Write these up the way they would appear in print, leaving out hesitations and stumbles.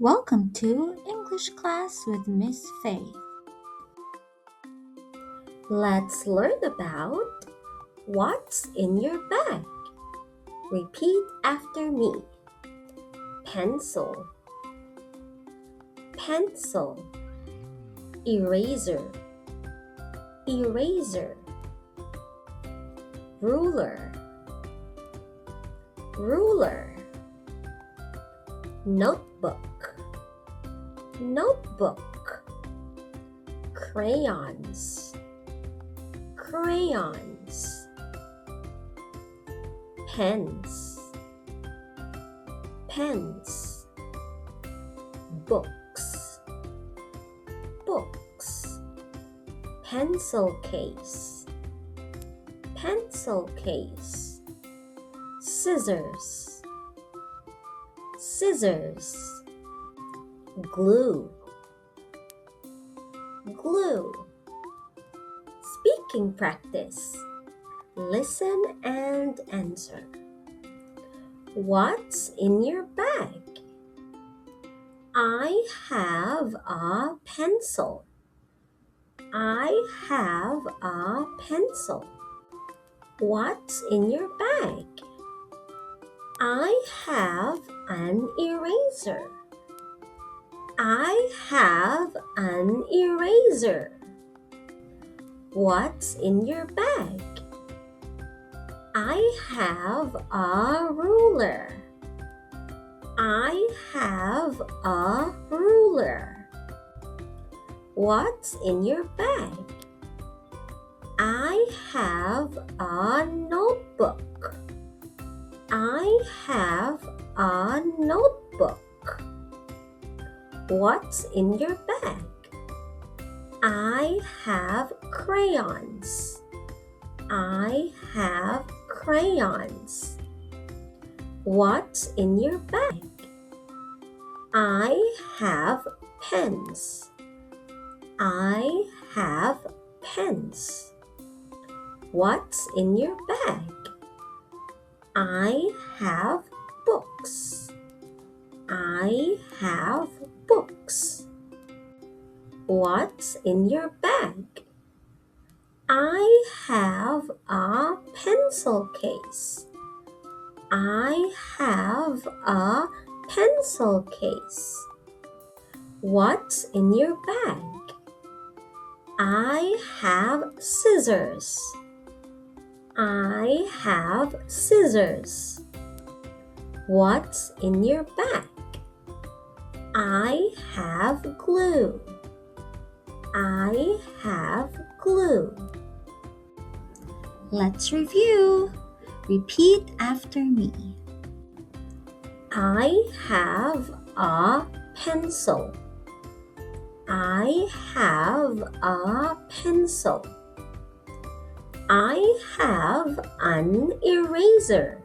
Welcome to English class with Miss Faith. Let's learn about what's in your bag. Repeat after me. Pencil, pencil. Eraser, eraser. Ruler, ruler. Notebook, notebook. Crayons, crayons. Pens, pens. Books, books. Pencil case, pencil case. Scissors, scissors. Glue, glue. Speaking practice. Listen and answer. What's in your bag? I have a pencil. I have a pencil. What's in your bag? I have an eraser. I have an eraser. What's in your bag? I have a ruler. I have a ruler. What's in your bag? I have a notebook. I have a notebook. What's in your bag? I have crayons. I have crayons. What's in your bag? I have pens. I have pens. What's in your bag? I have books. I have books. What's in your bag? I have a pencil case. I have a pencil case. What's in your bag? I have scissors. I have scissors. What's in your bag? I have glue. I have glue. Let's review. Repeat after me. I have a pencil. I have a pencil. I have an eraser.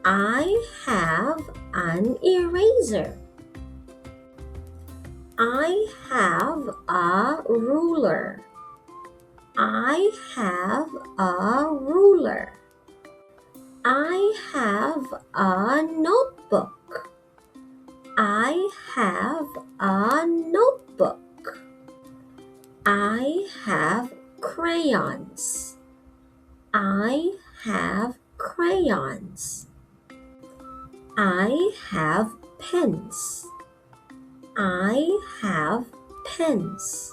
I have an eraser. I have a ruler. I have a ruler. I have a notebook. I have a notebook. I have crayons. I have crayons. I have pens. I have pens.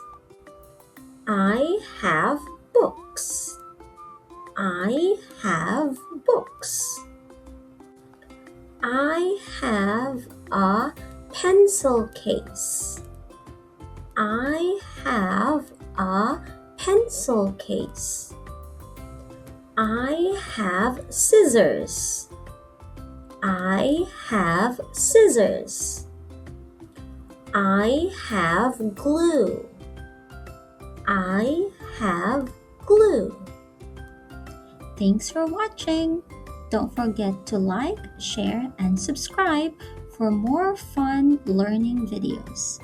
I have books. I have books. I have a pencil case. I have a pencil case. I have scissors. I have scissors. I have glue. I have glue. Thanks for watching. Don't forget to like, share, and subscribe for more fun learning videos.